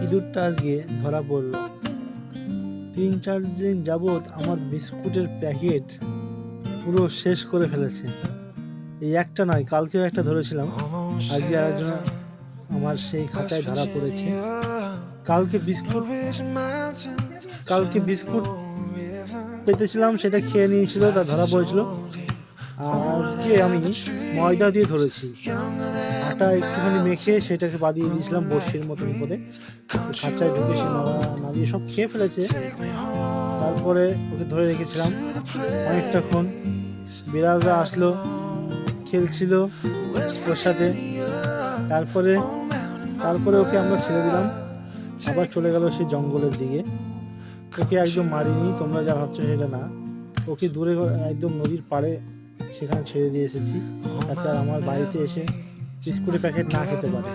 ইঁদুরটা আজকে ধরা পড়লো। 3-4 দিন যাবৎ আমার বিস্কুটের প্যাকেট পুরো শেষ করে ফেলেছে। এই একটা নয়, কালকেও একটা ধরেছিলাম, আজকে আরেকজন আমার সেই খাঁচায় ধরা পড়েছে। কালকে বিস্কুট কালকে বিস্কুট পেতেছিলাম, সেটা খেয়ে নিয়েছিল, তা ধরা পড়েছিল। আর আজকে আমি ময়দা দিয়ে ধরেছি, আটা একটুখানি মেখে সেটাকে বাদিয়ে দিয়েছিলাম বড়শির মতন করে। খাঁচায় ঢুকে সে না দিয়ে সব খেয়ে ফেলেছে। তারপরে ওকে ধরে রেখেছিলাম অনেকটাক্ষণ। বিড়ালরা আসলো, খেলছিল ওর সাথে। তারপরে তারপরে ওকে আমরা ছেড়ে দিলাম, আবার চলে গেল সেই জঙ্গলের দিকে। ওকে একদম মারিনি, তোমরা যা ভাবছো সেটা না। ওকে দূরে একদম নদীর পাড়ে সেখানে ছেড়ে দিয়ে এসেছি, যাতে আমার বাড়িতে এসে বিস্কুটের প্যাকেট না খেতে পারে।